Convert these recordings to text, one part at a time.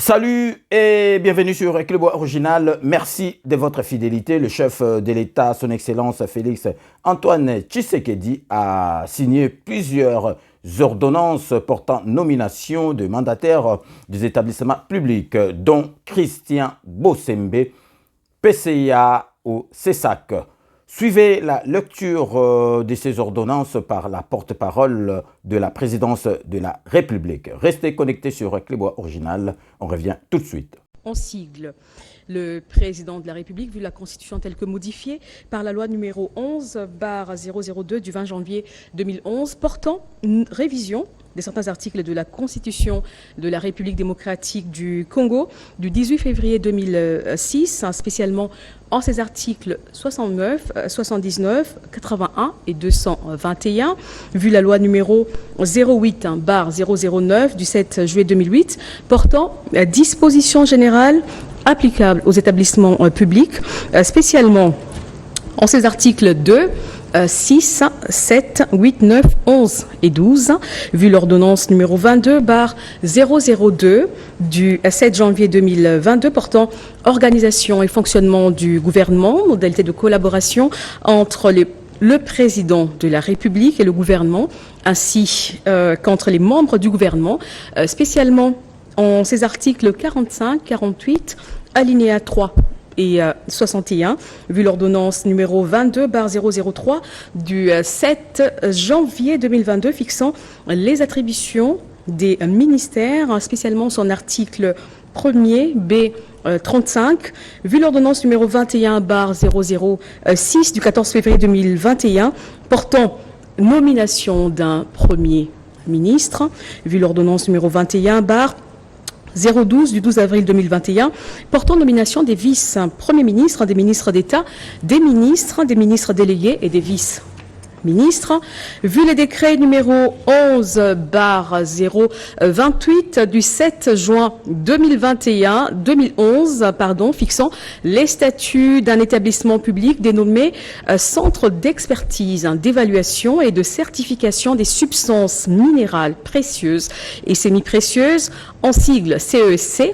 Salut et bienvenue sur Éclairbois Original. Merci de votre fidélité. Le chef de l'État, son Excellence Félix Antoine Tshisekedi, a signé plusieurs ordonnances portant nomination de mandataires des établissements publics, dont Christian Bossembe, PCA au CESAC. Suivez la lecture de ces ordonnances par la porte-parole de la présidence de la République. Restez connectés sur Éclairbois Original. On revient tout de suite. En sigle, le président de la République, vu la Constitution telle que modifiée par la loi numéro 11/002 du 20 janvier 2011, portant une révision de certains articles de la Constitution de la République démocratique du Congo du 18 février 2006, spécialement en ses articles 69, 79, 81 et 221, vu la loi numéro 08/009 du 7 juillet 2008, portant dispositions générales applicables aux établissements publics, spécialement en ses articles 2, 6, 7, 8, 9, 11 et 12, vu l'ordonnance numéro 22/002 du 7 janvier 2022 portant organisation et fonctionnement du gouvernement, modalité de collaboration entre le président de la République et le gouvernement, ainsi qu'entre les membres du gouvernement, spécialement en ces articles 45, 48, alinéa 3 et 61, vu l'ordonnance numéro 22/003 du 7 janvier 2022 fixant les attributions des ministères, spécialement son article 1er B 35, vu l'ordonnance numéro 21/006 du 14 février 2021 portant nomination d'un premier ministre, vu l'ordonnance numéro 21/012 du 12 avril 2021, portant nomination des vice-premiers ministres, des ministres d'État, des ministres délégués et des vice-ministres, vu les décrets numéro 11/028 du 7 juin 2011, fixant les statuts d'un établissement public dénommé Centre d'expertise, d'évaluation et de certification des substances minérales précieuses et semi-précieuses, en sigle CESC,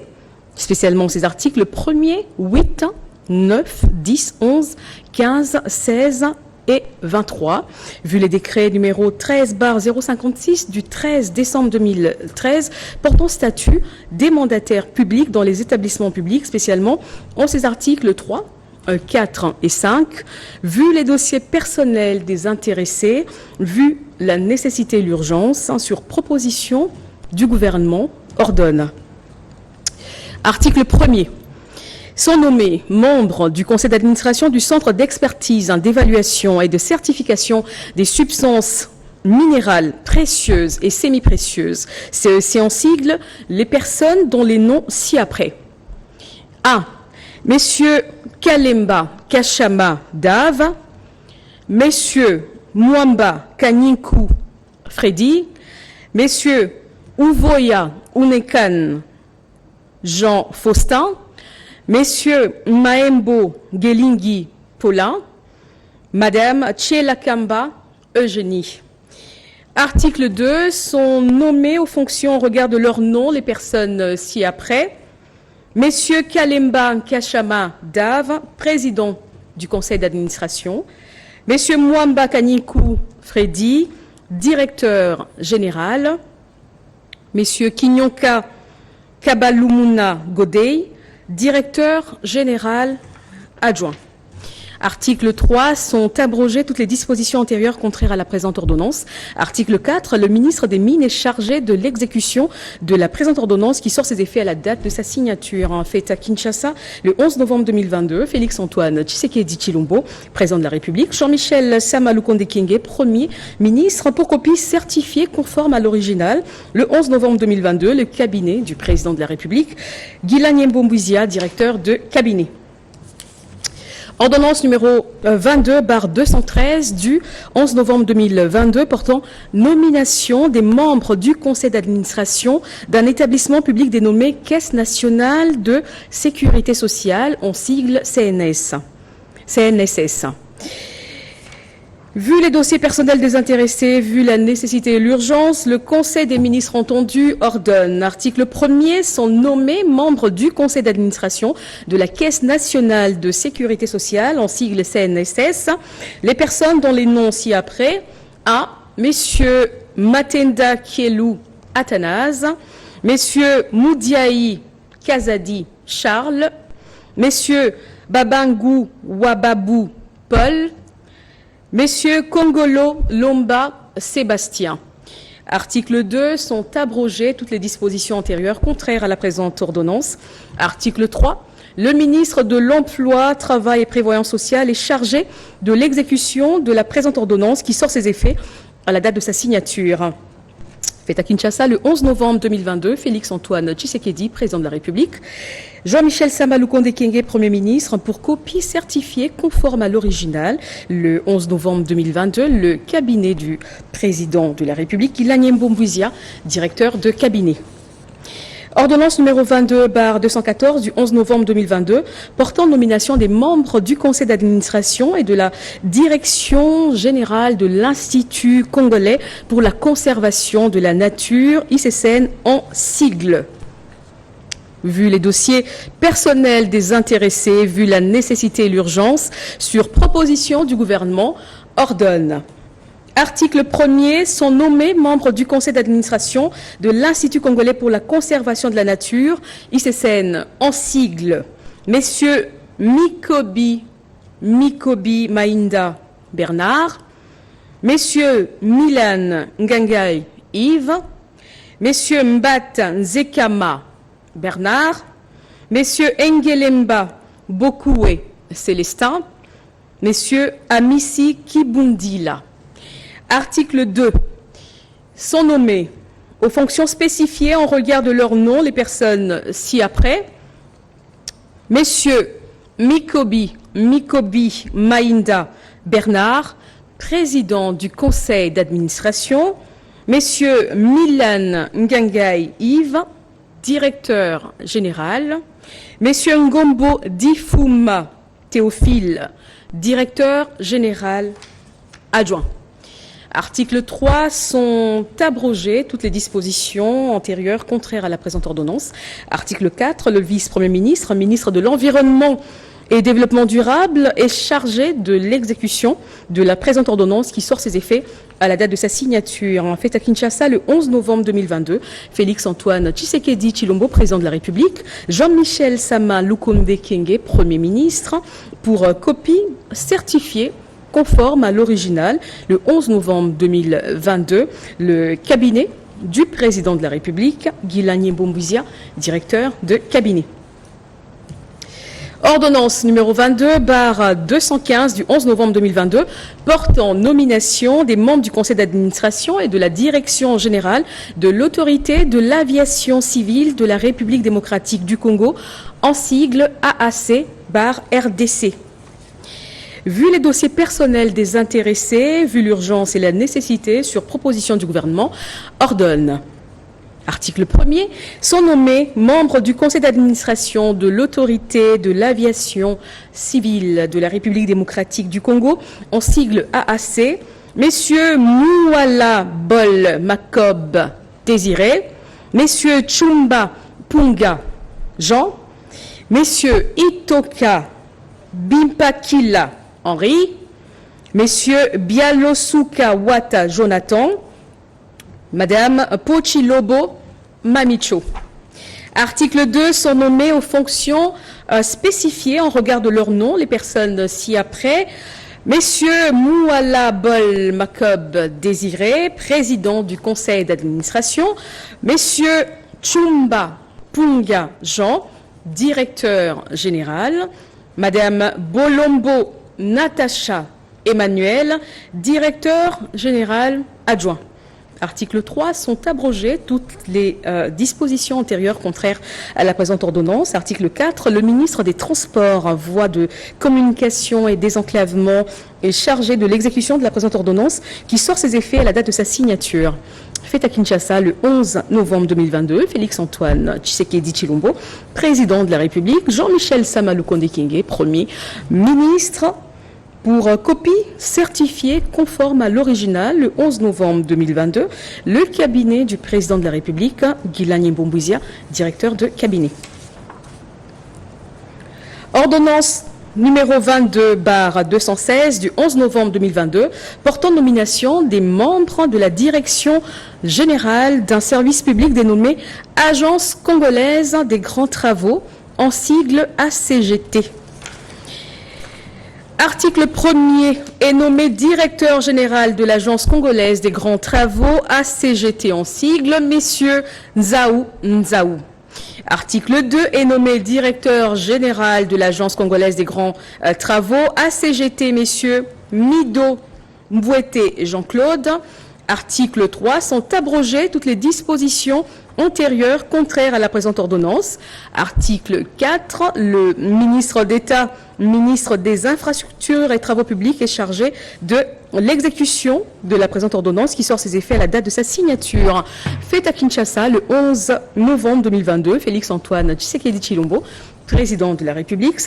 spécialement ces articles 1er, 8, 9, 10, 11, 15, 16 et 23, vu les décrets numéro 13/056 du 13 décembre 2013 portant statut des mandataires publics dans les établissements publics, spécialement en ces articles 3, 4 et 5, vu les dossiers personnels des intéressés, vu la nécessité et l'urgence, sur proposition du gouvernement, ordonne. Article 1er. Sont nommés membres du conseil d'administration du Centre d'expertise, d'évaluation et de certification des substances minérales précieuses et semi-précieuses, CEC en sigle, les personnes dont les noms ci-après. A. Messieurs Kalemba Kachama Dave, Messieurs Mwamba Kanyinku Freddy, Messieurs Uvoya Unekan Jean Faustin, Messieurs Maembo Gelingi Paulin, Madame Tchelakamba Eugénie. Article 2. Sont nommés aux fonctions au regard de leur nom les personnes ci-après. Messieurs Kalemba Kachama Dave, président du conseil d'administration. Messieurs Mwamba Kanikou Freddy, directeur général. Messieurs Kinyonka Kabalumuna Godey, directeur général adjoint. Article 3. Sont abrogées toutes les dispositions antérieures contraires à la présente ordonnance. Article 4. Le ministre des Mines est chargé de l'exécution de la présente ordonnance qui sort ses effets à la date de sa signature. Faite à Kinshasa le 11 novembre 2022. Félix Antoine Tshisekedi Tshilombo, président de la République. Jean-Michel Sama Lukonde Kyenge, premier ministre, pour copie certifiée conforme à l'original. Le 11 novembre 2022, le cabinet du président de la République. Guilain Mbouizia, directeur de cabinet. Ordonnance numéro 22/213 du 11 novembre 2022 portant nomination des membres du conseil d'administration d'un établissement public dénommé Caisse nationale de sécurité sociale, en sigle CNSS. Vu les dossiers personnels des intéressés, vu la nécessité et l'urgence, le Conseil des ministres entendu ordonne. Article 1er, sont nommés membres du Conseil d'administration de la Caisse nationale de sécurité sociale, en sigle CNSS, les personnes dont les noms ci-après: A. Messieurs Matenda Kielou Athanase, Messieurs Moudiaï Kazadi Charles, Messieurs Babangou Wababou Paul, Messieurs Kongolo Lomba Sébastien. Article 2, sont abrogées toutes les dispositions antérieures contraires à la présente ordonnance. Article 3, le ministre de l'Emploi, Travail et Prévoyance sociale est chargé de l'exécution de la présente ordonnance qui sort ses effets à la date de sa signature. Fait à Kinshasa le 11 novembre 2022, Félix-Antoine Tshisekedi, président de la République, Jean-Michel Sama Lukonde Kyenge, Premier ministre, pour copie certifiée conforme à l'original. Le 11 novembre 2022, le cabinet du président de la République, Ilagné Mbombouizia, directeur de cabinet. Ordonnance numéro 22/214 du 11 novembre 2022 portant nomination des membres du conseil d'administration et de la direction générale de l'Institut congolais pour la conservation de la nature, ICCN en sigle. Vu les dossiers personnels des intéressés, vu la nécessité et l'urgence, sur proposition du gouvernement, ordonne. Article 1er, sont nommés membres du conseil d'administration de l'Institut congolais pour la conservation de la nature, ICCN en sigle, Messieurs Mikobi Mainda Bernard, Messieurs Milan Ngangai Yves, Messieurs Mbata Nzekama Bernard, Messieurs Engelemba Bokoué Célestin, Messieurs Amissi Kibundila. Article 2. Sont nommés aux fonctions spécifiées en regard de leur nom les personnes ci-après: Messieurs Mikobi Mainda Bernard, président du conseil d'administration, Messieurs Milan Ngangai Yves, directeur général, Messieurs Ngombo Difuma Théophile, directeur général adjoint. Article 3, sont abrogées toutes les dispositions antérieures contraires à la présente ordonnance. Article 4, le vice-premier ministre, ministre de l'Environnement et Développement durable, est chargé de l'exécution de la présente ordonnance qui sort ses effets à la date de sa signature. Fait à Kinshasa le 11 novembre 2022, Félix-Antoine Tshisekedi Tshilombo, président de la République, Jean-Michel Sama Lukonde Kyenge, Premier ministre, pour copie certifiée conforme à l'original, le 11 novembre 2022, le cabinet du président de la République, Ilagné Mbombouizia, directeur de cabinet. Ordonnance numéro 22/215 du 11 novembre 2022 portant nomination des membres du conseil d'administration et de la direction générale de l'autorité de l'aviation civile de la République démocratique du Congo, en sigle AAC/RDC. Vu les dossiers personnels des intéressés, vu l'urgence et la nécessité, sur proposition du gouvernement, ordonne. Article 1er, sont nommés membres du conseil d'administration de l'autorité de l'aviation civile de la République démocratique du Congo, en sigle AAC, Messieurs Mouala Bol Makob Désiré, Messieurs Chumba Punga Jean, Messieurs Itoka Bimpakila Henri, Messieurs Bialosuka Wata Jonathan, Madame Pochilobo Mamicho. Article 2, sont nommés aux fonctions spécifiées en regard de leur nom les personnes ci-après: Messieurs Mouala Bol Makob Désiré, président du conseil d'administration, Messieurs Chumba Punga Jean, directeur général, Madame Bolombo Natacha Emmanuel, directeur général adjoint. Article 3, sont abrogées toutes les dispositions antérieures contraires à la présente ordonnance. Article 4, le ministre des Transports, voies de communication et désenclavement, est chargé de l'exécution de la présente ordonnance qui sort ses effets à la date de sa signature. Fait à Kinshasa le 11 novembre 2022, Félix-Antoine Tshisekedi Tshilombo, président de la République, Jean-Michel Sama Lukonde Kyenge, Premier ministre, Pour copie certifiée conforme à l'original, le 11 novembre 2022, le cabinet du président de la République, Guilani Mbombouizia, directeur de cabinet. Ordonnance numéro 22/216 du 11 novembre 2022 portant nomination des membres de la direction générale d'un service public dénommé Agence congolaise des grands travaux, en sigle ACGT. Article 1er est nommé directeur général de l'Agence congolaise des grands travaux, ACGT en sigle, messieurs Nzaou Nzaou. Article 2 est nommé directeur général de l'Agence congolaise des grands travaux, ACGT, messieurs Mido Mbouete Jean-Claude. Article 3 sont abrogées toutes les dispositions antérieures contraires à la présente ordonnance. Article 4, le ministre d'État, ministre des Infrastructures et Travaux publics est chargé de l'exécution de la présente ordonnance qui sort ses effets à la date de sa signature. Fait à Kinshasa le 11 novembre 2022, Félix-Antoine Tshisekedi Tshilombo, président de la République,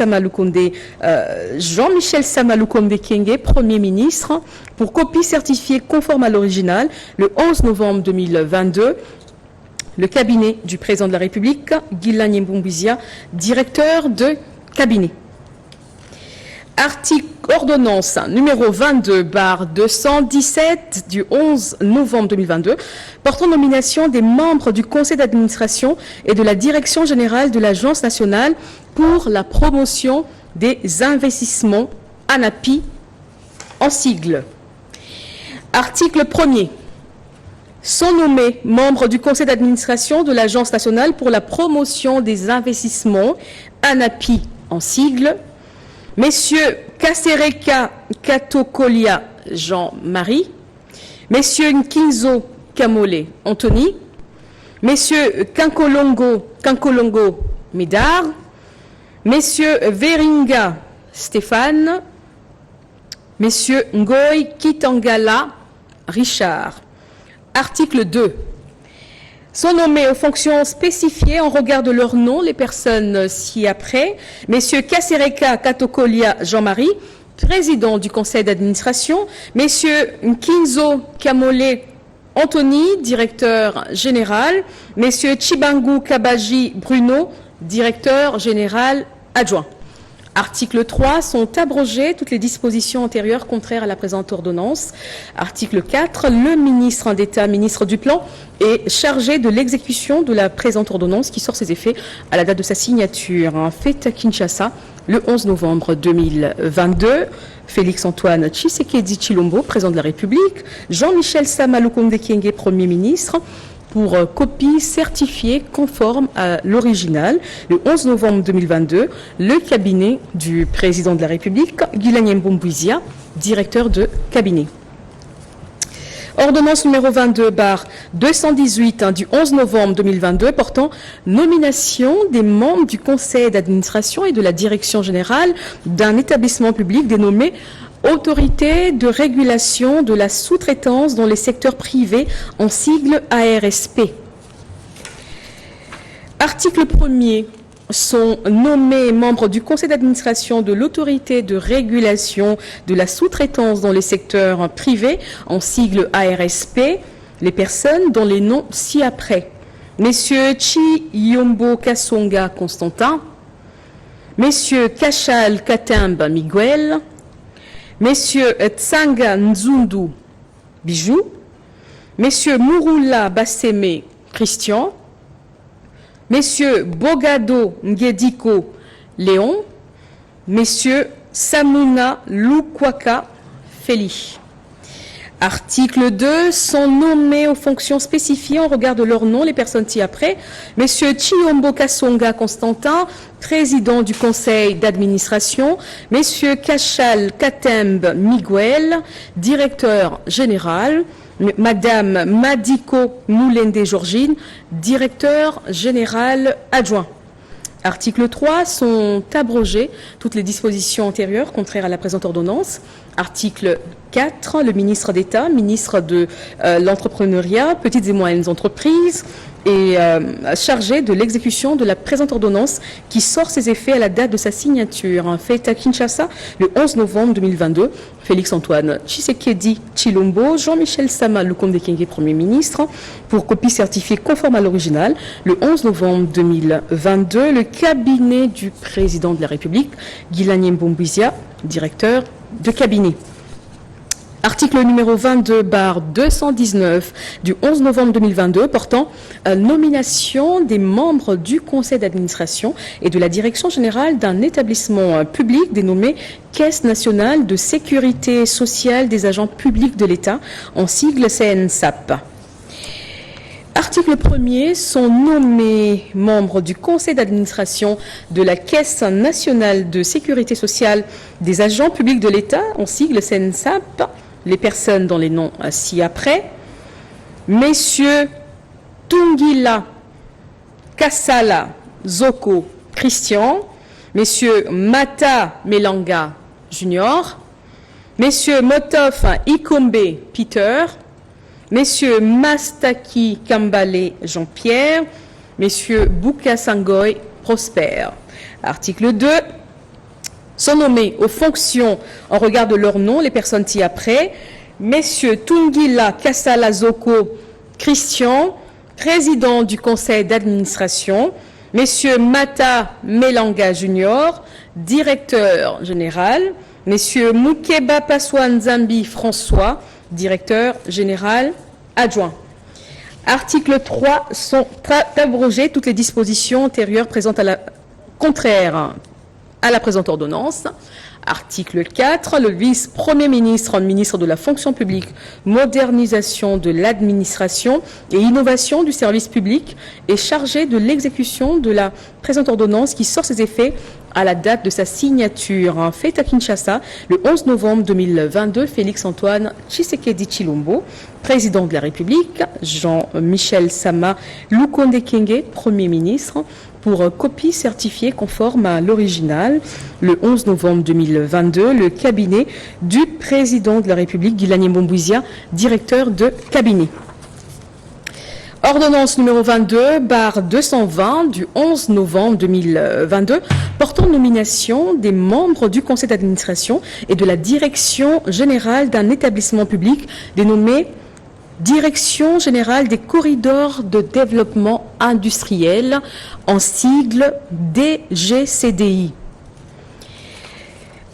Jean-Michel Samaloukonde Kyenge, Premier ministre, pour copie certifiée conforme à l'original, le 11 novembre 2022, le cabinet du président de la République, Guilani Mbombouizia, directeur de cabinet. Ordonnance numéro 22/217 du 11 novembre 2022 portant nomination des membres du conseil d'administration et de la direction générale de l'Agence nationale pour la promotion des investissements, ANAPI en sigle. Article 1er. Sont nommés membres du conseil d'administration de l'Agence nationale pour la promotion des investissements, ANAPI en sigle, messieurs Kasereka Katokolia Jean-Marie, messieurs Nkinzo Kamole Anthony, messieurs Kankolongo Médard, messieurs Veringa Stéphane, messieurs Ngoy Kitangala Richard. Article 2. Sont nommés aux fonctions spécifiées en regard de leur nom les personnes ci-après. Messieurs Kasereka Katokolia Jean-Marie, président du conseil d'administration. Messieurs Nkinzo Kamole Anthony, directeur général. Messieurs Chibangu Kabaji Bruno, directeur général adjoint. Article 3, sont abrogées toutes les dispositions antérieures contraires à la présente ordonnance. Article 4, le ministre d'État, ministre du Plan, est chargé de l'exécution de la présente ordonnance qui sort ses effets à la date de sa signature. Fait à Kinshasa, le 11 novembre 2022, Félix-Antoine Tshisekedi Tshilombo, président de la République, Jean-Michel Samaloukonde Kyenge, Premier ministre, pour copie certifiée conforme à l'original, le 11 novembre 2022, le cabinet du président de la République, Guilani Mbombouizia, directeur de cabinet. Ordonnance numéro 22/218 du 11 novembre 2022 portant nomination des membres du conseil d'administration et de la direction générale d'un établissement public dénommé Autorité de régulation de la sous-traitance dans les secteurs privés en sigle ARSP. Article 1er. Sont nommés membres du conseil d'administration de l'autorité de régulation de la sous-traitance dans les secteurs privés en sigle ARSP les personnes dont les noms ci-après. Messieurs Chiyombo Kasonga Constantin, messieurs Kachal Katemba Miguel, messieurs Tsanga Nzundu Bijou, messieurs Mouroula Basseme Christian, messieurs Bogado Ngediko Léon, messieurs Samuna Lukwaka Feli. Article 2, sont nommés aux fonctions spécifiées en regard de leur nom les personnes ci-après. Messieurs Chiyombo Kasonga Constantin, président du conseil d'administration. Messieurs Kachal Katembe Miguel, directeur général. Madame Madiko Moulende Georgine, directeur général adjoint. Article 3, sont abrogées toutes les dispositions antérieures contraires à la présente ordonnance. Article 4, le ministre d'État, ministre de l'entrepreneuriat, petites et moyennes entreprises, est chargé de l'exécution de la présente ordonnance qui sort ses effets à la date de sa signature. Faite à Kinshasa le 11 novembre 2022. Félix-Antoine Tshisekedi Tshilombo, Jean-Michel Sama Lukonde Kenge, Premier ministre, pour copie certifiée conforme à l'original. Le 11 novembre 2022, le cabinet du président de la République, Guilani Mbombouizia, directeur de cabinet. Article numéro 22/219 du 11 novembre 2022 portant nomination des membres du conseil d'administration et de la direction générale d'un établissement public dénommé Caisse nationale de sécurité sociale des agents publics de l'État, en sigle CNSAP. Article 1er, sont nommés membres du conseil d'administration de la Caisse nationale de sécurité sociale des agents publics de l'État, en sigle CNSAP, les personnes dont les noms ci-après: Messieurs Tungila Kassala Zoko Christian, Messieurs Mata Melanga Junior, Messieurs Motov Ikombe Peter, Messieurs Mastaki Kambale Jean-Pierre, Messieurs Bouka Sangoy Prosper. Article 2. Sont nommés aux fonctions en regard de leur nom les personnes ci-après: Messieurs Tungila Kassala Zoko Christian, président du conseil d'administration; Messieurs Mata Melanga Junior, directeur général; Messieurs Mukeba Paswan Zambi François, directeur général adjoint. Article 3. Sont abrogées toutes les dispositions antérieures présentes contraires à la présente ordonnance. Article 4. Le vice-premier ministre, ministre de la fonction publique, modernisation de l'administration et innovation du service public est chargé de l'exécution de la présente ordonnance qui sort ses effets à la date de sa signature. Faite à Kinshasa le 11 novembre 2022, Félix-Antoine Tshisekedi Tshilombo, président de la République, Jean-Michel Sama Lukonde Kenge, Premier ministre, pour copie certifiée conforme à l'original. Le 11 novembre 2022, le cabinet du président de la République, Guilani Mbombouizia, directeur de cabinet. Ordonnance numéro 22/220 du 11 novembre 2022 portant nomination des membres du conseil d'administration et de la direction générale d'un établissement public dénommé Direction générale des corridors de développement industriel, en sigle DGCDI.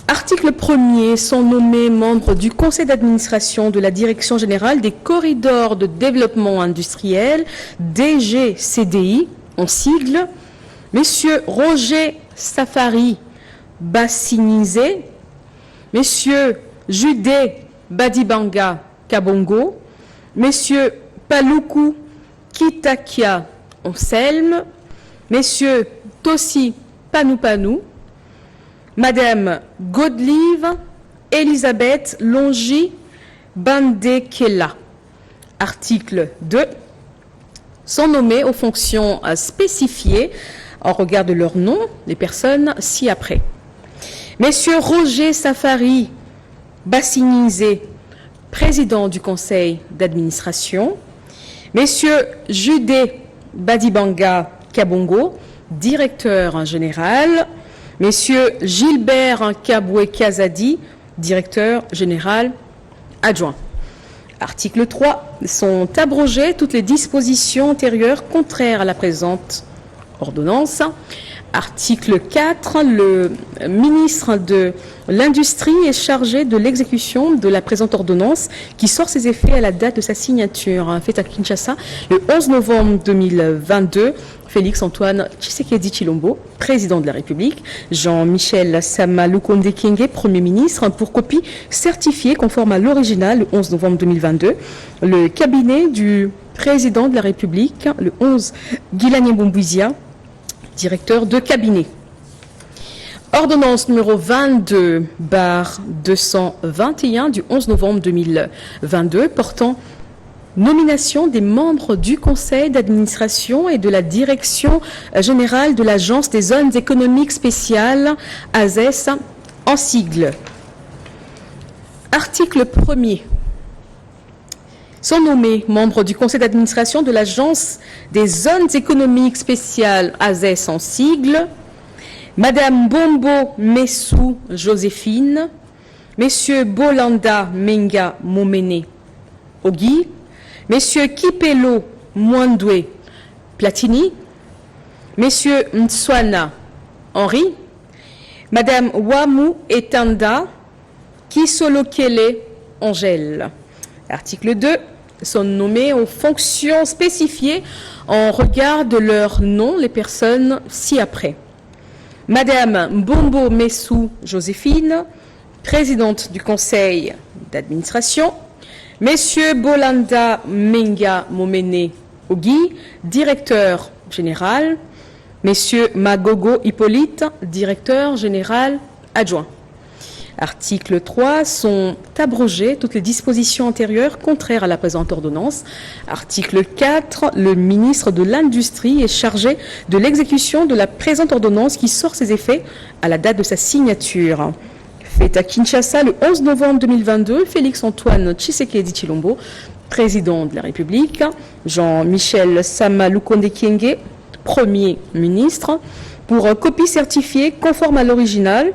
Article 1er, sont nommés membres du conseil d'administration de la Direction générale des corridors de développement industriel, DGCDI, en sigle, Messieurs Roger Safari Bassinizé, Messieurs Judé Badibanga Kabongo, Messieurs Paluku Kitakia Anselme, Messieurs Tossi Panoupanou, Madame Godelive Elisabeth Longi Bandekela. Article 2. Sont nommés aux fonctions spécifiées en regard de leur nom les personnes ci-après: Messieurs Roger Safari Bassinizé, président du conseil d'administration; Messieurs Judé Badibanga Kabongo, directeur général; Messieurs Gilbert Kaboué Kazadi, directeur général adjoint. Article 3. Sont abrogées toutes les dispositions antérieures contraires à la présente ordonnance. Article 4. Le ministre de l'Industrie est chargé de l'exécution de la présente ordonnance qui sort ses effets à la date de sa signature. Faite à Kinshasa le 11 novembre 2022. Félix-Antoine Tshisekedi Tshilombo, président de la République, Jean-Michel Sama Lukonde Kenge, Premier ministre, pour copie certifiée conforme à l'original le 11 novembre 2022. Le cabinet du président de la République, le 11, Guilani Mbombouizia, directeur de cabinet. Ordonnance numéro 22/221 du 11 novembre 2022 portant nomination des membres du conseil d'administration et de la direction générale de l'Agence des zones économiques spéciales, AZES, en sigle. Article 1er. sont nommés membres du conseil d'administration de l'Agence des zones économiques spéciales AZES en sigle, Madame Bombo Messou Joséphine, Messieurs Bolanda Menga Momene Ogi, Messieurs Kipelo Mwandwe Platini, Messieurs Mtswana Henri, Madame Wamu Etanda Kisolokele Angèle. Article 2. Sont nommés aux fonctions spécifiées en regard de leur nom les personnes ci-après. Madame Bombo Messou Joséphine, présidente du conseil d'administration. Messieurs Bolanda Menga Momene Ogi, directeur général. Messieurs Magogo Hippolyte, directeur général adjoint. Article 3, sont abrogées toutes les dispositions antérieures contraires à la présente ordonnance. Article 4, le ministre de l'Industrie est chargé de l'exécution de la présente ordonnance qui sort ses effets à la date de sa signature. Fait à Kinshasa le 11 novembre 2022, Félix-Antoine Tshisekedi Tshilombo, président de la République, Jean-Michel Sama Lukonde Kyenge, Premier ministre, pour copie certifiée conforme à l'original,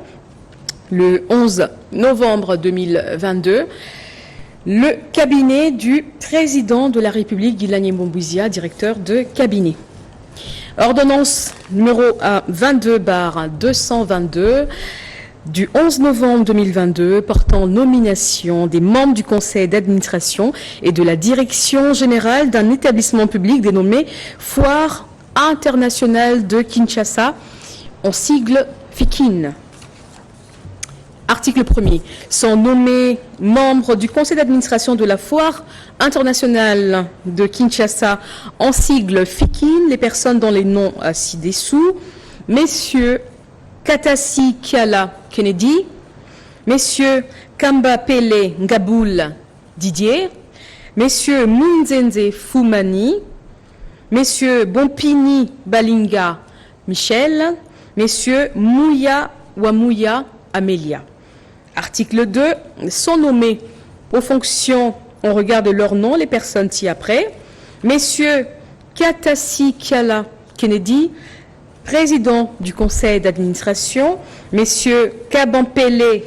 le 11 novembre 2022, le cabinet du président de la République, Guilani Mboumbouizia, directeur de cabinet. Ordonnance numéro 22/222 du 11 novembre 2022 portant nomination des membres du conseil d'administration et de la direction générale d'un établissement public dénommé Foire internationale de Kinshasa, en sigle FIKIN. Article 1er. Sont nommés membres du conseil d'administration de la Foire internationale de Kinshasa, en sigle FIKIN, les personnes dont les noms ci-dessous. Messieurs Katasi Kiala Kennedy, Messieurs Kamba Pele Ngaboul Didier, Messieurs Munzenze Foumani, Messieurs Bompini Balinga Michel, Messieurs Mouya Wamouya Amélia. Article 2. Sont nommés aux fonctions en regard de leur nom les personnes ci-après. Messieurs Katasi Kiala Kennedy, président du conseil d'administration. Messieurs Kabampele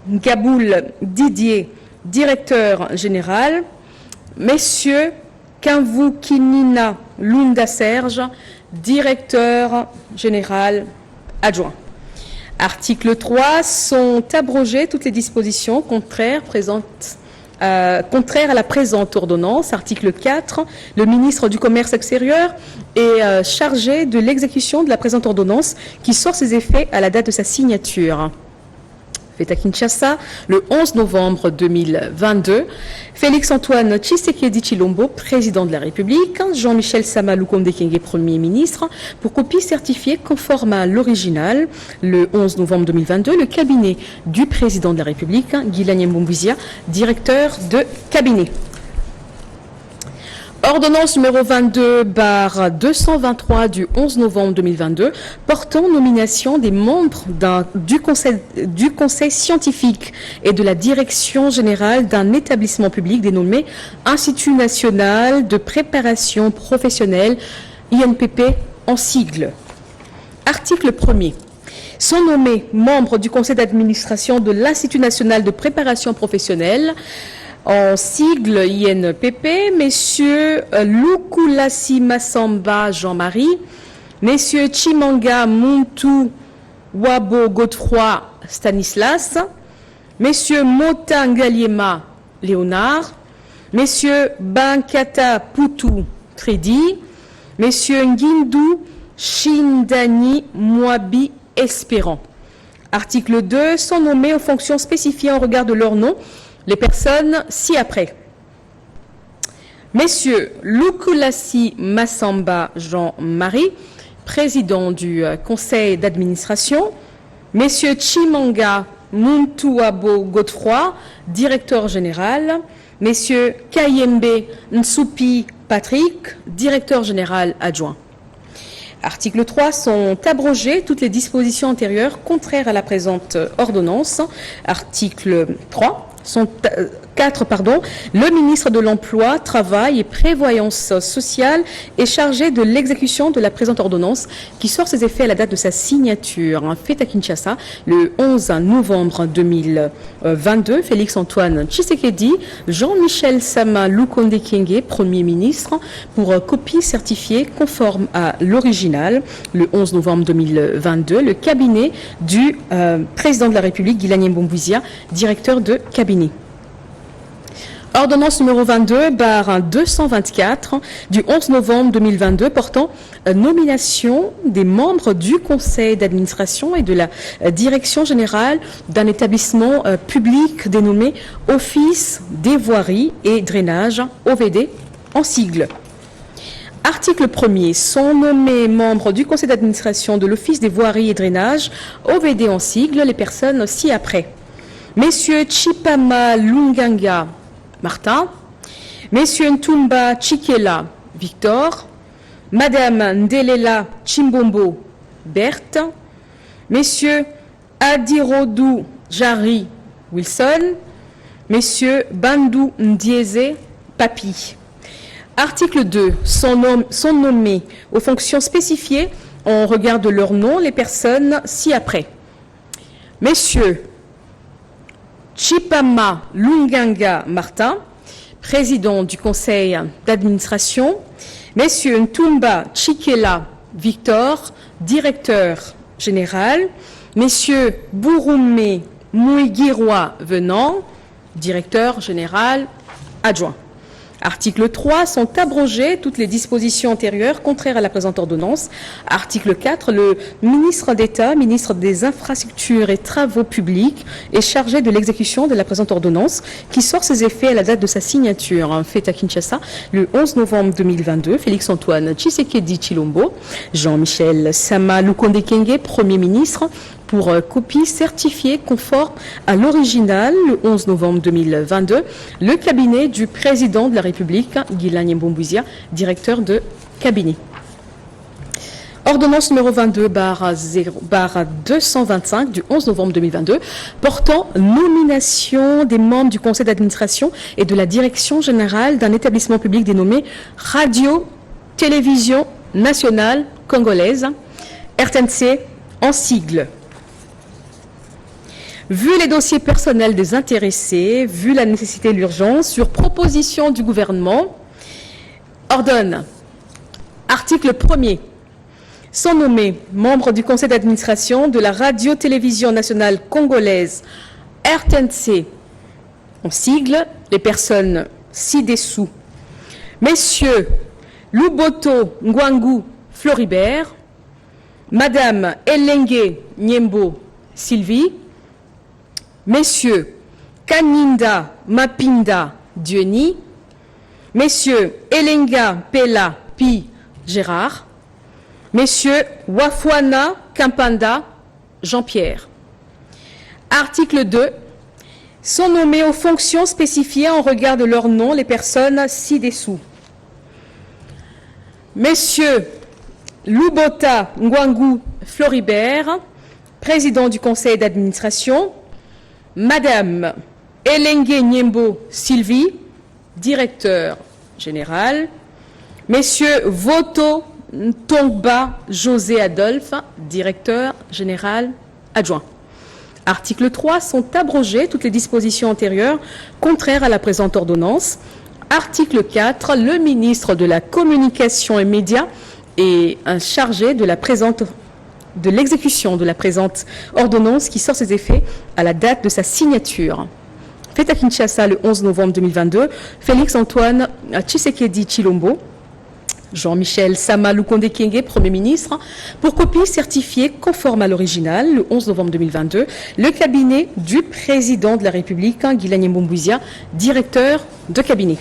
Ngaboul Didier, directeur général. Messieurs Kanvu Kinina Lunda Serge, directeur général adjoint. Article 3, sont abrogées toutes les dispositions contraires à la présente ordonnance. Article 4, le ministre du Commerce extérieur est chargé de l'exécution de la présente ordonnance qui sort ses effets à la date de sa signature. Fait à Kinshasa le 11 novembre 2022, Félix-Antoine Tshisekedi Tshilombo, président de la République, Jean-Michel Sama Lukonde Kyenge, Premier ministre, pour copie certifiée conforme à l'original, le 11 novembre 2022, le cabinet du président de la République, Guilani Mboumbouizia, directeur de cabinet. Ordonnance numéro 22/223 du 11 novembre 2022 portant nomination des membres du conseil scientifique et de la direction générale d'un établissement public dénommé Institut national de préparation professionnelle, INPP en sigle. Article 1er. Sont nommés membres du conseil d'administration de l'Institut national de préparation professionnelle, en sigle INPP, messieurs Lukulasi Massamba Jean-Marie, messieurs Chimanga Muntu Wabo Godefroy Stanislas, messieurs Mota Ngaliema Léonard, messieurs Bankata Poutou Tredi, messieurs Ngindou Shindani Mwabi Espérant. Article 2, sont nommés aux fonctions spécifiées en regard de leur nom les personnes ci-après. Messieurs Lukulasi Massamba Jean-Marie, président du conseil d'administration. Messieurs Chimanga Muntuabo Godefroy, directeur général. Messieurs Kayembe Nsupi Patrick, directeur général adjoint. Article 3, sont abrogées toutes les dispositions antérieures contraires à la présente ordonnance. Article 3, sont 4, le ministre de l'Emploi, Travail et Prévoyance sociale est chargé de l'exécution de la présente ordonnance qui sort ses effets à la date de sa signature. Faite à Kinshasa le 11 novembre 2022, Félix-Antoine Tshisekedi, Jean-Michel Sama Lukonde Kyenge, Premier ministre, pour copie certifiée conforme à l'original, le 11 novembre 2022, le cabinet du président de la République, Guilagne Mboumbouizia, directeur de cabinet. Ordonnance numéro 22/224 du 11 novembre 2022 portant nomination des membres du conseil d'administration et de la direction générale d'un établissement public dénommé Office des voiries et drainage, OVD, en sigle. Article 1er. Sont nommés membres du conseil d'administration de l'Office des voiries et drainage, OVD en sigle, les personnes ci-après. Messieurs Chipama Lunganga Martin, Messieurs Ntumba Chikela Victor, Madame Ndelela Chimbombo Berthe, Messieurs Adirodou Jari Wilson, Messieurs Bandou Ndieze Papi. Article 2. Sont nommés aux fonctions spécifiées en regard de leur nom les personnes ci-après. Messieurs Chipama Lunganga Martin, président du conseil d'administration. Messieurs Ntumba Chikela Victor, directeur général. Messieurs Bouroumé Mouigirwa Venant, directeur général adjoint. Article 3. Sont abrogées toutes les dispositions antérieures contraires à la présente ordonnance. Article 4. Le ministre d'État, ministre des Infrastructures et Travaux publics, est chargé de l'exécution de la présente ordonnance qui sort ses effets à la date de sa signature. Faite à Kinshasa le 11 novembre 2022. Félix-Antoine Tshisekedi Tshilombo, Jean-Michel Sama Lukonde Kyenge, Premier ministre, pour copie certifiée conforme à l'original le 11 novembre 2022, le cabinet du président de la République, Guilagne Mboumbouizia, directeur de cabinet. Ordonnance numéro 22/225 du 11 novembre 2022 portant nomination des membres du conseil d'administration et de la direction générale d'un établissement public dénommé Radio-Télévision Nationale Congolaise, RTNC en sigle. Vu les dossiers personnels des intéressés, vu la nécessité et l'urgence, sur proposition du gouvernement, ordonne, article 1er, sont nommés membres du conseil d'administration de la Radio-Télévision Nationale Congolaise, RTNC, en sigle, les personnes ci-dessous. Messieurs Luboto Ngwangu Floribert, Madame Elengue Nyembo Sylvie, Messieurs Kaninda Mapinda Diony, Messieurs Elenga Pela Pi Gérard, Messieurs Wafwana Kampanda Jean-Pierre. Article 2. Sont nommés aux fonctions spécifiées en regard de leur nom les personnes ci-dessous. Messieurs Lubota Ngwangu Floribert, président du conseil d'administration. Madame Elengue Nyembo Sylvie, directeur général. Messieurs Voto Ntongba José Adolphe, directeur général adjoint. Article 3. Sont abrogées toutes les dispositions antérieures contraires à la présente ordonnance. Article 4. Le ministre de la Communication et Médias est chargé de l'exécution de la présente ordonnance qui sort ses effets à la date de sa signature. Fait à Kinshasa le 11 novembre 2022, Félix-Antoine Tshisekedi Tshilombo, Jean-Michel Sama Lukonde Kyenge, Premier ministre, pour copie certifiée conforme à l'original le 11 novembre 2022, le cabinet du président de la République, Guilagne Mboumbouizia, directeur de cabinet.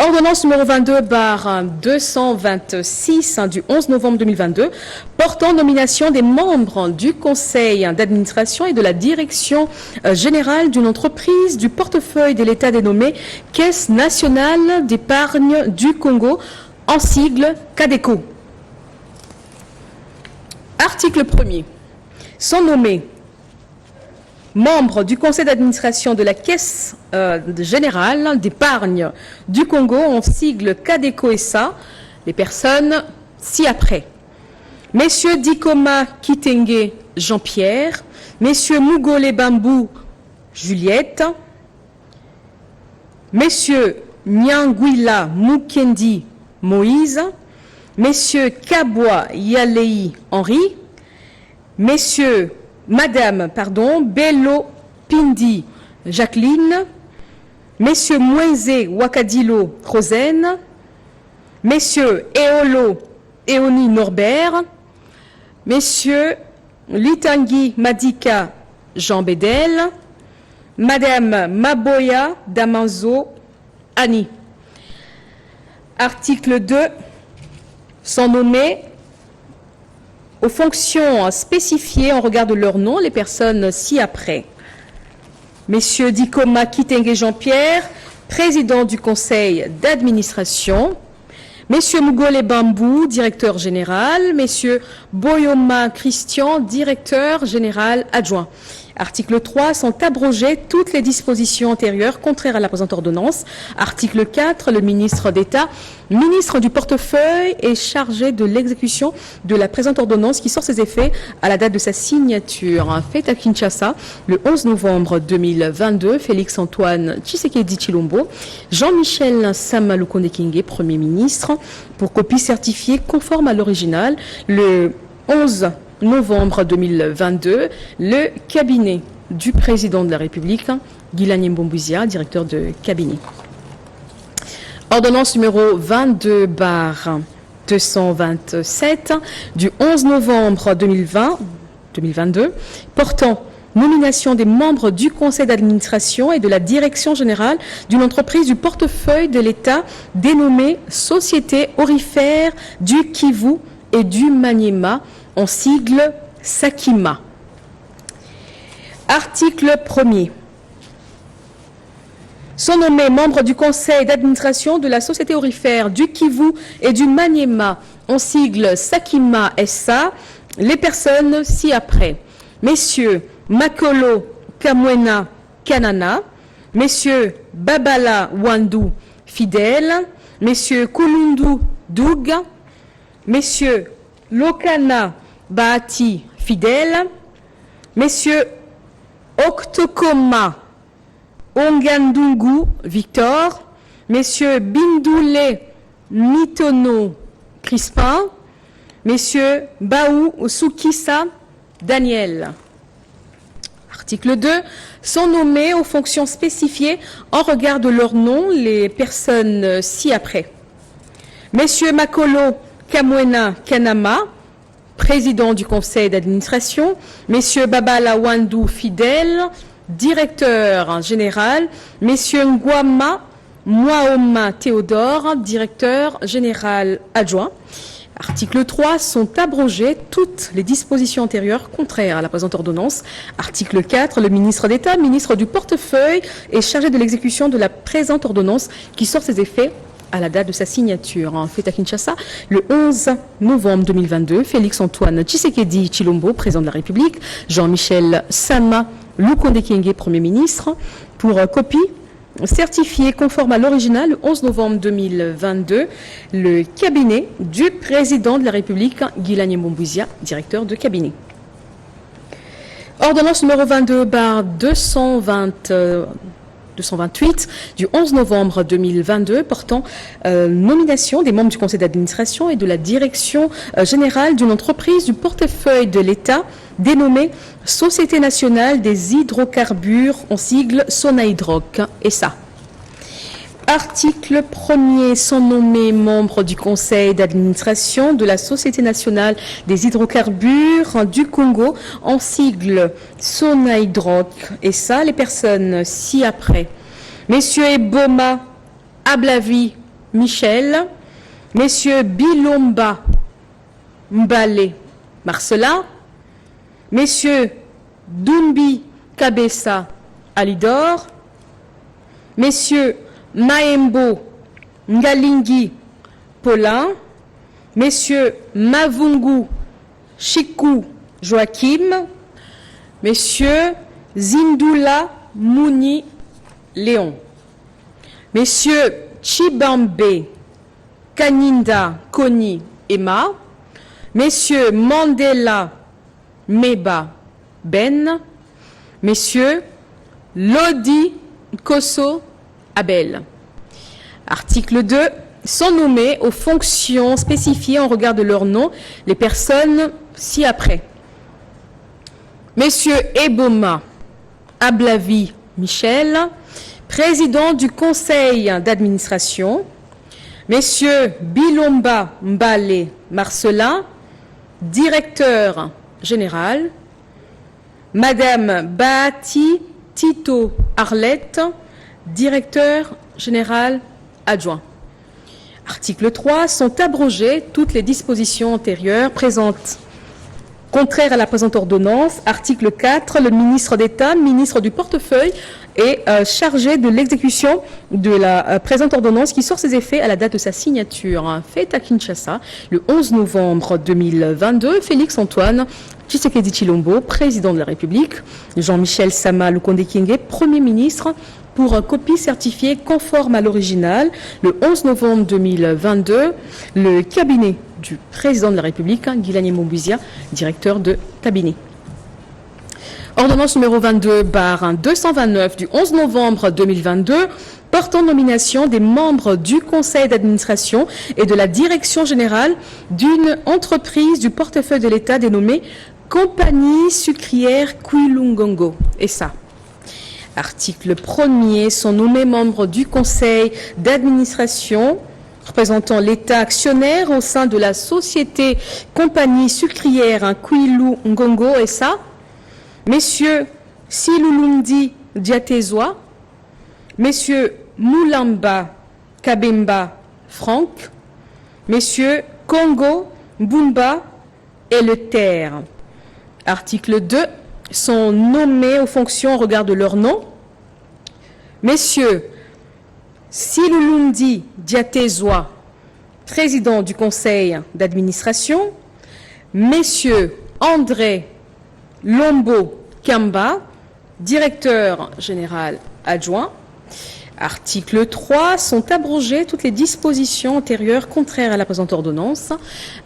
Ordonnance numéro 22/226 du 11 novembre 2022 portant nomination des membres du conseil d'administration et de la direction générale d'une entreprise du portefeuille de l'État dénommée Caisse nationale d'épargne du Congo, en sigle CADECO. Article 1er. Sont nommés membre du conseil d'administration de la Caisse générale d'épargne du Congo, en sigle CADECO-SA, les personnes ci-après. Messieurs Dikoma Kitenge Jean-Pierre, Messieurs Mugole Bambou Juliette, Messieurs Nyangwila Mukendi Moïse, Messieurs Kabwa Yalei Henri, Madame Bello Pindi Jacqueline, Messieurs Mwenze Wakadilo Rosen, Messieurs Eolo Eoni Norbert, Messieurs Litangi Madika Jean Bédel, Madame Maboya Damanzo Annie. Article 2, sont nommés aux fonctions spécifiées en regard de leur nom les personnes ci-après. Messieurs Dikoma Kitenge Jean-Pierre, président du conseil d'administration. Messieurs Mugole Bambou, directeur général. Messieurs Boyoma Christian, directeur général adjoint. Article 3, sont abrogées toutes les dispositions antérieures contraires à la présente ordonnance. Article 4, le ministre d'État, ministre du portefeuille, est chargé de l'exécution de la présente ordonnance qui sort ses effets à la date de sa signature. Faite à Kinshasa, le 11 novembre 2022, Félix-Antoine Tshisekedi Tshilombo, Jean-Michel Sama Lukonde Kingé, Premier ministre, pour copie certifiée conforme à l'original, le 11 novembre 2022, le cabinet du président de la République, Guilani Mbombouizia, directeur de cabinet. Ordonnance numéro 22/227 du 11 novembre 2022, portant nomination des membres du conseil d'administration et de la direction générale d'une entreprise du portefeuille de l'État dénommée Société aurifère du Kivu et du Maniema, en sigle Sakima. Article 1er. Sont nommés membres du conseil d'administration de la Société aurifère du Kivu et du Maniema, en sigle Sakima SA, les personnes ci-après. Messieurs Makolo Kamwena Kanana, Messieurs Babala Wandu Fidèle, Messieurs Kulundu Doug, Messieurs Lokana Bahati Fidèle, Messieurs Oktokoma Ongandungu Victor, Messieurs Bindoule Mitono Crispin, Messieurs Baou Soukissa Daniel. Article 2. Sont nommés aux fonctions spécifiées en regard de leur nom les personnes ci-après. Messieurs Makolo Kamwena Kanama, président du conseil d'administration. Messieurs Babala Wandu Fidèle, directeur général. Messieurs Ngwama Mwaoma Théodore, directeur général adjoint. Article 3, sont abrogées toutes les dispositions antérieures contraires à la présente ordonnance. Article 4, le ministre d'État, ministre du portefeuille, est chargé de l'exécution de la présente ordonnance qui sort ses effets à la date de sa signature. Fait à Kinshasa, le 11 novembre 2022, Félix-Antoine Tshisekedi Tshilombo, président de la République, Jean-Michel Sama Lukonde Kingé, Premier ministre, pour copie certifié conforme à l'original le 11 novembre 2022, le cabinet du président de la République, Guilani Mbombouizia, directeur de cabinet. Ordonnance numéro 22/228 du 11 novembre 2022 portant nomination des membres du conseil d'administration et de la direction générale d'une entreprise du portefeuille de l'État dénommée Société nationale des hydrocarbures, en sigle Sonahydrac, SA. Article 1er, sont nommés membres du conseil d'administration de la Société nationale des hydrocarbures du Congo, en sigle Sonahydrac, SA, les personnes ci-après. Messieurs Eboma Ablavi Michel, Messieurs Bilomba Mbale Marcela, Messieurs Dumbi Kabessa Alidor, Messieurs Maembo Ngalingi Paulin, Messieurs Mavungu Chikou Joachim, Messieurs Zindula Mouni Léon. Messieurs Chibambe Kaninda Koni Emma. Messieurs Mandela Meba Ben. Messieurs Lodi Kosso Abel. Article 2. Sont nommés aux fonctions spécifiées en regard de leur nom les personnes ci-après. Messieurs Eboma Ablavi Michel, président du conseil d'administration. Messieurs Bilomba Mbale Marcelin, directeur général. Madame Bahati Tito Arlette, directeur général adjoint. Article 3. Sont abrogées toutes les dispositions antérieures présentes contraires à la présente ordonnance. Article 4. Le ministre d'État, ministre du portefeuille, est chargé de l'exécution de la présente ordonnance qui sort ses effets à la date de sa signature. Faite à Kinshasa le 11 novembre 2022. Félix Antoine Tshisekedi Tshilombo, président de la République. Jean-Michel Sama Lukonde Kyenge, Premier ministre, pour copie certifiée conforme à l'original. Le 11 novembre 2022, le cabinet du président de la République, Guilani Mombuzia, directeur de cabinet. Ordonnance numéro 22/229 du 11 novembre 2022 portant nomination des membres du conseil d'administration et de la direction générale d'une entreprise du portefeuille de l'État dénommée Compagnie sucrière Kouilungongo. Et ça. Article 1er, sont nommés membres du conseil d'administration représentant l'État actionnaire au sein de la société Compagnie sucrière Kouilungongo et ça. Messieurs Silulundi Diatezwa, Messieurs Moulamba Kabemba Franck, Messieurs Congo Mbumba et Le Terre. Article 2. Sont nommés aux fonctions en regard de leur nom. Messieurs Silulundi Diatezwa, président du conseil d'administration. Messieurs André Lombo Kamba, directeur général adjoint. Article 3. Sont abrogées toutes les dispositions antérieures contraires à la présente ordonnance.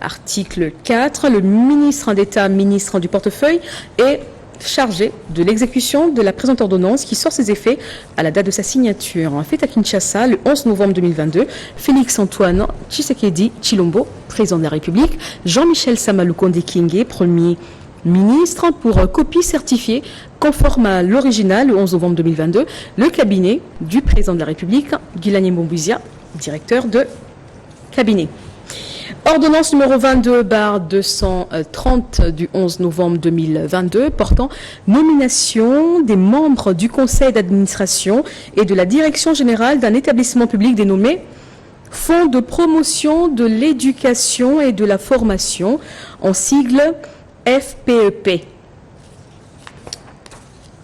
Article 4. Le ministre d'État, ministre du portefeuille, est chargé de l'exécution de la présente ordonnance qui sort ses effets à la date de sa signature. Fait à Kinshasa le 11 novembre 2022, Félix Antoine Tshisekedi Tshilombo, président de la République, Jean-Michel Sama Lukonde Kyenge, Premier ministre, pour copie certifiée conforme à l'original le 11 novembre 2022, le cabinet du président de la République, Guilani Mombuzia, directeur de cabinet. Ordonnance numéro 22/230 du 11 novembre 2022 portant nomination des membres du conseil d'administration et de la direction générale d'un établissement public dénommé Fonds de promotion de l'éducation et de la formation, en sigle FPEP.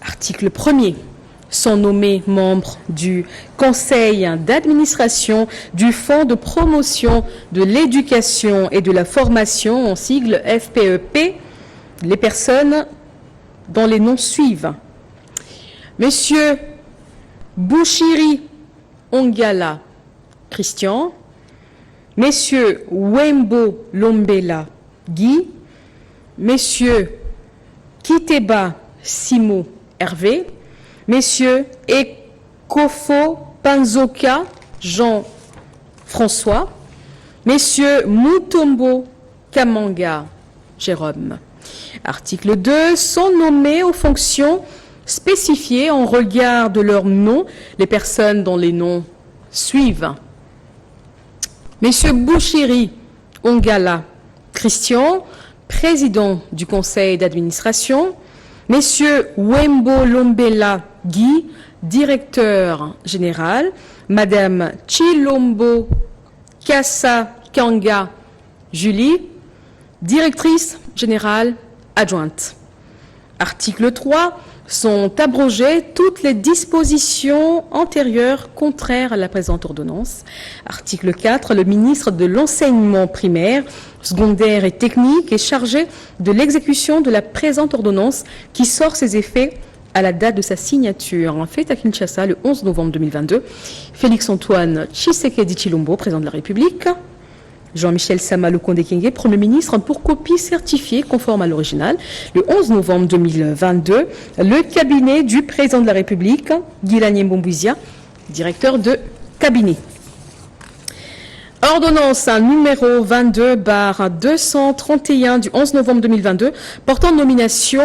Article 1er. Sont nommés membres du conseil d'administration du Fonds de promotion de l'éducation et de la formation, en sigle FPEP, les personnes dont les noms suivent. Monsieur Bouchiri Ongala Christian, Messieurs Wembo Lombela Guy, Messieurs Kiteba Simo Hervé, Messieurs Ekofo Panzoka Jean-François, Messieurs Mutombo Kamanga Jérôme. Article 2. Sont nommés aux fonctions spécifiées en regard de leur nom les personnes dont les noms suivent. Messieurs Bouchiri Ongala Christian, président du conseil d'administration. Messieurs Wembo Lombela Guy, directeur général. Madame Chilombo Kassa Kanga Julie, directrice générale adjointe. Article 3. Sont abrogées toutes les dispositions antérieures contraires à la présente ordonnance. Article 4. Le ministre de l'enseignement primaire, secondaire et technique est chargé de l'exécution de la présente ordonnance qui sort ses effets à la date de sa signature, faite à Kinshasa le 11 novembre 2022. Félix-Antoine Tshisekedi Tshilombo, président de la République. Jean-Michel Sama Lukonde Kyenge, Premier ministre, pour copie certifiée conforme à l'original. Le 11 novembre 2022, le cabinet du président de la République, Guilani Mbombouizia, directeur de cabinet. Ordonnance numéro 22/231 du 11 novembre 2022 portant nomination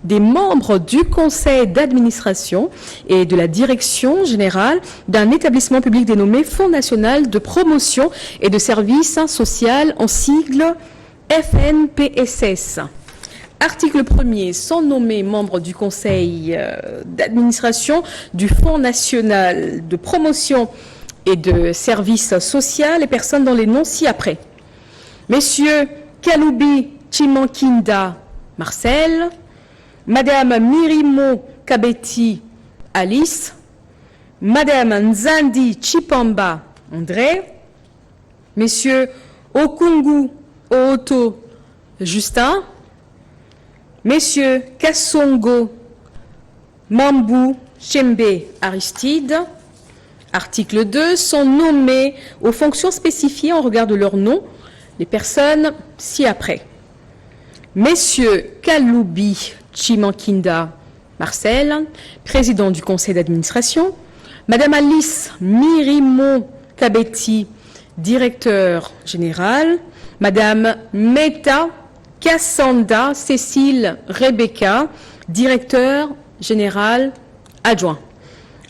des membres du conseil d'administration et de la direction générale d'un établissement public dénommé Fonds national de promotion et de services social en sigle FNPSS. Article 1er, sont nommés membres du conseil d'administration du Fonds national de promotion et de services sociaux les personnes dont les noms ci-après. Messieurs Kaloubi Chimankinda Marcel, Madame Mirimo Kabeti Alice, Madame Nzandi Chipamba André, Messieurs Okungu Ooto Justin, Messieurs Kassongo Mambu Chembe Aristide. Article 2, sont nommés aux fonctions spécifiées en regard de leur nom les personnes ci-après. Messieurs Kaloubi Chimankinda Marcel, président du conseil d'administration. Madame Alice Mirimo Kabeti, directeur général. Madame Meta Kassanda Cécile Rebecca, directeur général adjoint.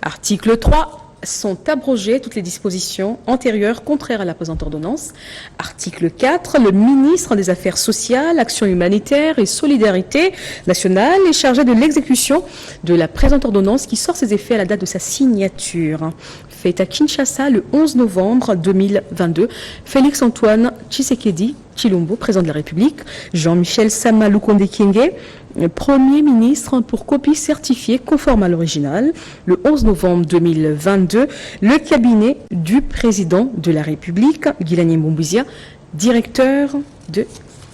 Article 3. Sont abrogées toutes les dispositions antérieures contraires à la présente ordonnance. Article 4. Le ministre des Affaires sociales, Action humanitaire et solidarité nationale est chargé de l'exécution de la présente ordonnance qui sort ses effets à la date de sa signature. Faite à Kinshasa le 11 novembre 2022. Félix-Antoine Tshisekedi Tshilombo, président de la République. Jean-Michel Sama Lukonde Kyenge, Premier ministre, pour copie certifiée conforme à l'original. Le 11 novembre 2022, le cabinet du président de la République, Guilani Mbombouizia, directeur de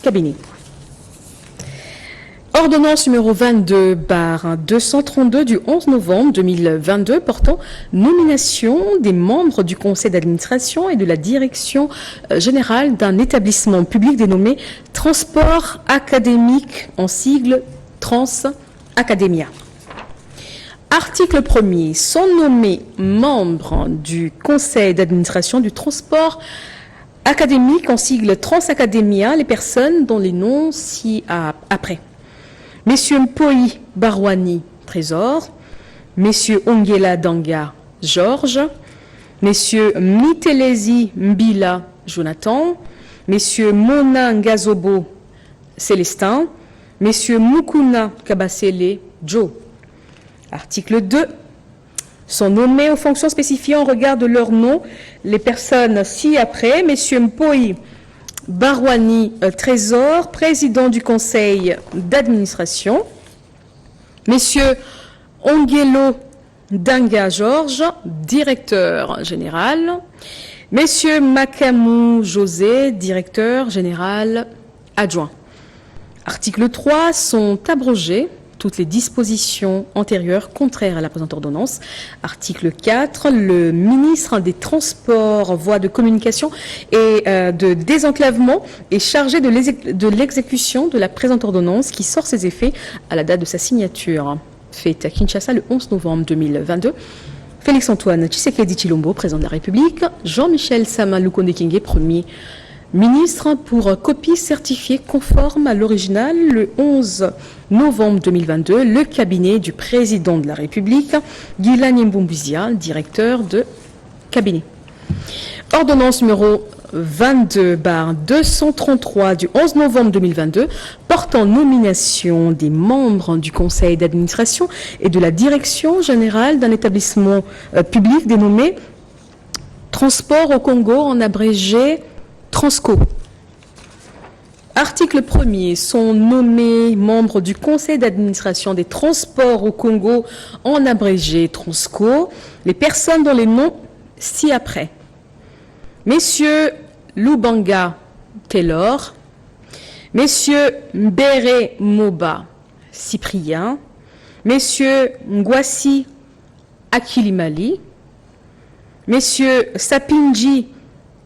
cabinet. Ordonnance numéro 22/232 du 11 novembre 2022 portant nomination des membres du conseil d'administration et de la direction générale d'un établissement public dénommé Transport académique en sigle Trans Academia. Article 1er. Sont nommés membres du conseil d'administration du transport académique en sigle Trans Academia les personnes dont les noms ci-après. Messieurs Mpoi Barwani, Trésor. Messieurs Ongela Danga, Georges. Messieurs Mitelezi Mbila, Jonathan. Messieurs Mona Ngazobo, Célestin. Messieurs Mukuna Kabasele, Joe. Article 2. Sont nommés aux fonctions spécifiées en regard de leur nom les personnes ci-après. Messieurs Mpoi Barwani, Trésor, président du conseil d'administration. Messieurs Ongelo Danga Georges, directeur général. Messieurs Makamou José, directeur général adjoint. Article 3. Sont abrogées toutes les dispositions antérieures contraires à la présente ordonnance. Article 4. Le ministre des Transports, Voies de communication et de désenclavement est chargé de l'exécution de la présente ordonnance qui sort ses effets à la date de sa signature. Faite à Kinshasa le 11 novembre 2022. Félix-Antoine Tshisekedi Tshilombo, président de la République. Jean-Michel Sama Lukonde Kyenge, Premier ministre, pour copie certifiée conforme à l'original le 11 novembre 2022, le cabinet du président de la République, Guilani Mbombouizia, directeur de cabinet. Ordonnance numéro 22/233 du 11 novembre 2022 portant nomination des membres du conseil d'administration et de la direction générale d'un établissement public dénommé Transport au Congo, en abrégé Transco. Article 1er. Sont nommés membres du conseil d'administration des transports au Congo, en abrégé Transco, les personnes dont les noms ci-après. Messieurs Lubanga Taylor, Messieurs Mbere Moba Cyprien, Messieurs Ngwasi Akilimali, Messieurs Sapinji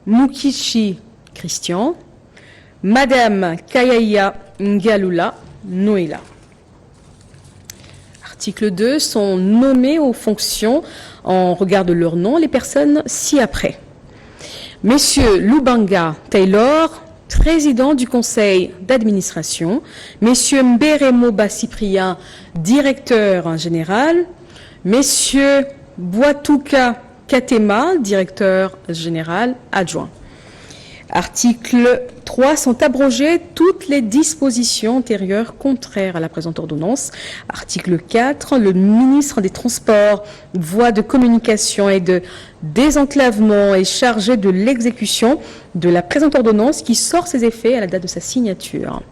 Mukichi Christian, Madame Kayaya Ngalula Noéla. Article 2, sont nommés aux fonctions en regard de leur nom les personnes ci-après. Messieurs Lubanga Taylor, président du conseil d'administration. Messieurs Mberemoba Cyprien, directeur général. Messieurs Boitouka Katema, directeur général adjoint. Article 3, sont abrogées toutes les dispositions antérieures contraires à la présente ordonnance. Article 4, le ministre des Transports, Voies de communication et de désenclavement est chargé de l'exécution de la présente ordonnance qui sort ses effets à la date de sa signature.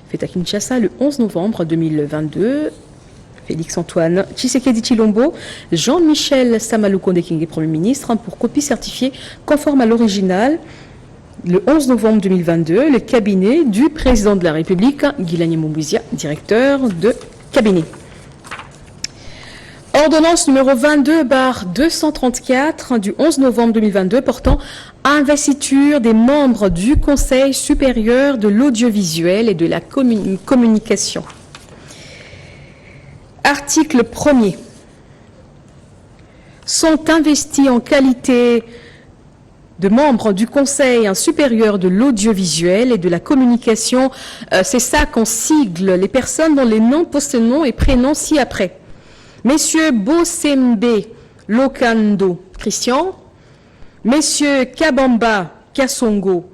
Fait à Kinshasa le 11 novembre 2022. Félix-Antoine Tshisekedi Tshilombo, Jean-Michel Samaloukonde Kenge, Premier ministre, pour copie certifiée conforme à l'original. Le 11 novembre 2022, le cabinet du président de la République, Guilani Moubizia, directeur de cabinet. Ordonnance numéro 22/234 du 11 novembre 2022 portant investiture des membres du Conseil supérieur de l'audiovisuel et de la communication. Article 1er. Sont investis en qualité de membres du Conseil supérieur de l'audiovisuel et de la communication, c'est ça qu'on sigle les personnes dont les noms, post-noms et prénoms ci-après. Messieurs Bosembe Lokando Christian, Messieurs Kabamba Kasongo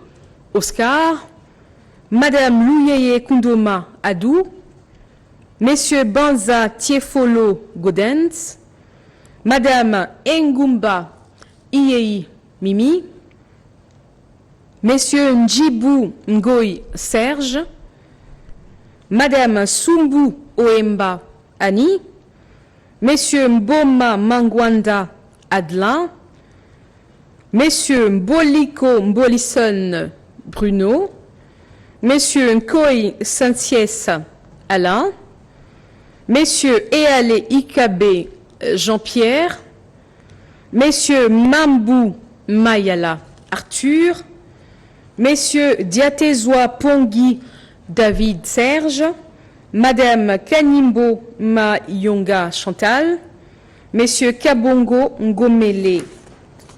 Oscar, Madame Louyeye Kundoma Adou, Messieurs Banza Tiefolo Godens, Madame Engumba Iyei Mimi, Messieurs Njibou Ngoy Serge, Madame Sumbu Oemba Annie, Messieurs Mboma Mangwanda Adelin, Messieurs Mboliko Mbolison Bruno, Messieurs Nkoy Saint-Siès Alain, Messieurs Eale Ikabe Jean-Pierre, Messieurs Mambou Mayala Arthur, Messieurs Diatezoa Pongui David Serge, Madame Kanimbo Mayonga Chantal, Messieurs Kabongo Ngomele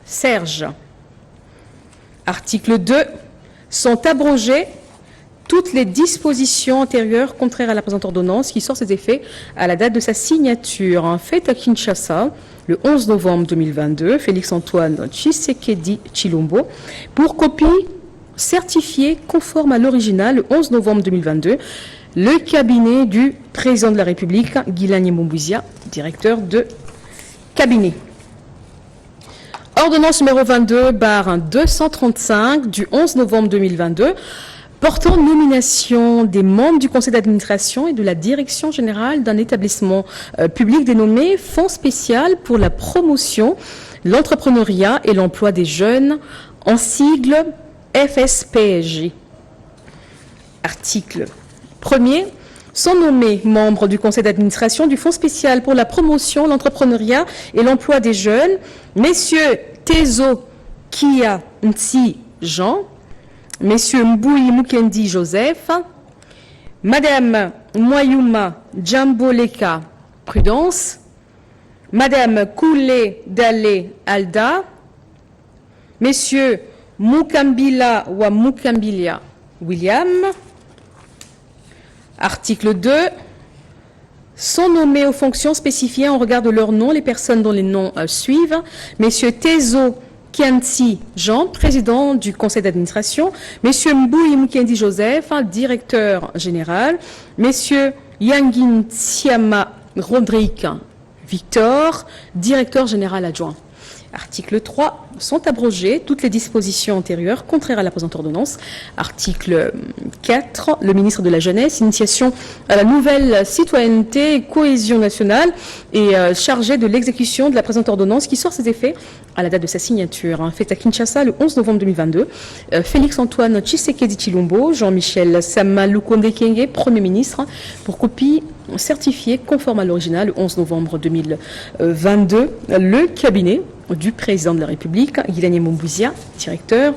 Serge. Article 2. Sont abrogées toutes les dispositions antérieures contraires à la présente ordonnance qui sort ses effets à la date de sa signature. Fait à Kinshasa le 11 novembre 2022, Félix-Antoine Tshisekedi Tshilombo, pour copie certifiée conforme à l'original le 11 novembre 2022, le cabinet du président de la République, Guilani Moubizia, directeur de cabinet. Ordonnance numéro 22/235 du 11 novembre 2022, portant nomination des membres du conseil d'administration et de la direction générale d'un établissement public dénommé Fonds spécial pour la promotion, l'entrepreneuriat et l'emploi des jeunes, en sigle FSPJ. Article 1er. Sont nommés membres du conseil d'administration du Fonds spécial pour la promotion, l'entrepreneuriat et l'emploi des jeunes, Messieurs Tezo Kia Nti Jean, Messieurs Mboui Mukendi Joseph, Madame Moyouma Djamboleka Prudence, Madame Koulé Dale Alda, Messieurs Mukambila wa Mukambilia William. Article 2. Sont nommés aux fonctions spécifiées en regard de leur nom les personnes dont les noms suivent. Messieurs Tezo Kianti Jean, président du conseil d'administration. Messieurs Mboui Mukendi Joseph, directeur général. Messieurs Yangin Tsiama Rodrigue Victor, directeur général adjoint. Article 3, sont abrogées toutes les dispositions antérieures contraires à la présente ordonnance. Article 4, le ministre de la Jeunesse, initiation à la nouvelle citoyenneté et cohésion nationale, est chargé de l'exécution de la présente ordonnance qui sort ses effets à la date de sa signature. Faite à Kinshasa le 11 novembre 2022. Félix-Antoine Tshisekedi Tshilombo, Jean-Michel Sama Lukonde Kyenge, Premier ministre, pour copie certifiée conforme à l'original le 11 novembre 2022. Le cabinet du président de la République, Guilani Mombouzia, directeur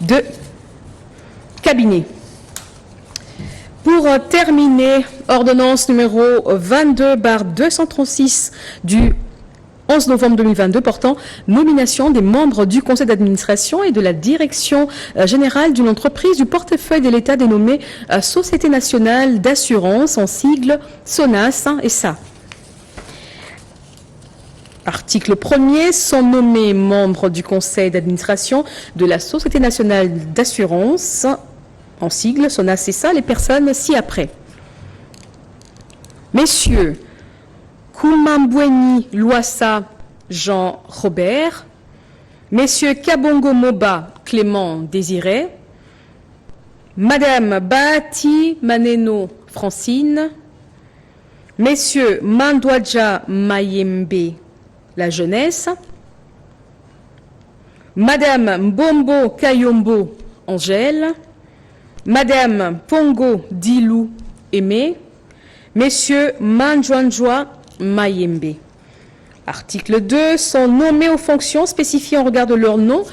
de cabinet. Pour terminer, ordonnance numéro 22/236 du 11 novembre 2022 portant nomination des membres du conseil d'administration et de la direction générale d'une entreprise du portefeuille de l'État dénommée Société nationale d'assurance, en sigle SONAS et SA. Article 1er, sont nommés membres du conseil d'administration de la Société nationale d'assurance, en sigle SONAS et SA, les personnes ci-après. Messieurs Koumambweni Loissa Jean Robert, Messieurs Kabongo Moba Clément Désiré, Madame Bahati Maneno Francine, Messieurs Mandouadja Mayembe la jeunesse, Madame Mbombo Kayombo Angèle, Madame Pongo Dilou Aimé, Messieurs Manjouanjoua Mayembe. Article 2, sont nommés aux fonctions spécifiées en regard de leur nom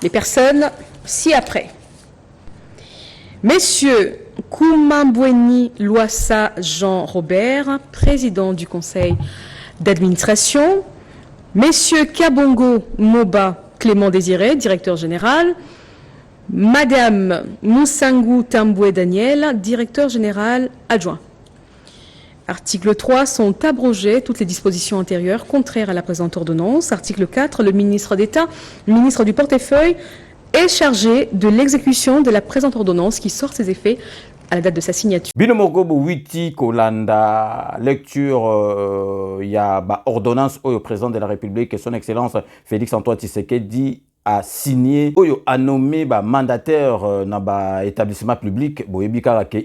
les personnes ci-après. Messieurs Koumambweni Loissa Jean Robert, président du conseil d'administration, Messieurs Kabongo Moba Clément Désiré, directeur général, Madame Moussangu Tamboué Daniel, directeur général adjoint. Article 3, sont abrogées toutes les dispositions antérieures contraires à la présente ordonnance. Article 4, le ministre d'État, ministre du portefeuille, est chargé de l'exécution de la présente ordonnance qui sort ses effets à la date de sa signature. Binomogobo Witi Kolanda, lecture, il y a ordonnance au président de la République, son Excellence Félix-Antoine Tshisekedi a signé, a nommé mandataire dans l'établissement public.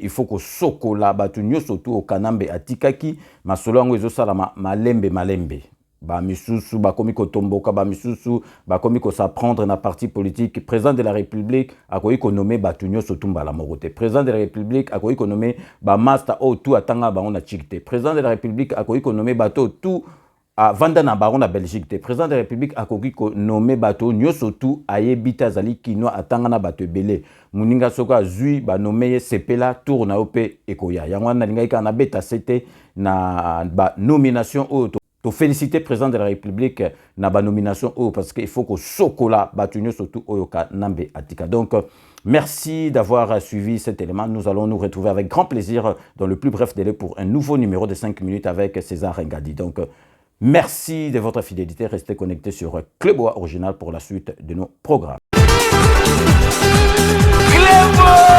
Il faut que Sokola batunyo surtout au Kanambe Atikaki, Masolongo Ezosalama Malembe. Misusu, Bakomiko Tomboka, Misusu, Bakomiko s'apprendre na parti politique. Président de la République, a quoi nommé Batunyo Sotumba la Morote. Président de la République, a quoi nommé Master O tout atanga Baron Chikte. Président de la République, a quoi nommé Bato tout à Vandana Baron à Belgique. Président de la République, a quoi nommé Bato Nyosotu Ayebita Zali Kino Atangana Bato Belé. Muninga Soka Zui, nommé Sepela Tour na Ope Ekoya. Yangwana Ningaika na Beta Sete na nomination auto. Pour féliciter le président de la République na ba nomination parce qu'il faut que Sokola batunyo surtout Oyoka Nambe Atika. Donc merci d'avoir suivi cet élément. Nous allons nous retrouver avec grand plaisir dans le plus bref délai pour un nouveau numéro de 5 minutes avec César Ngadi. Donc merci de votre fidélité. Restez connectés sur Clébois Original pour la suite de nos programmes. Clébois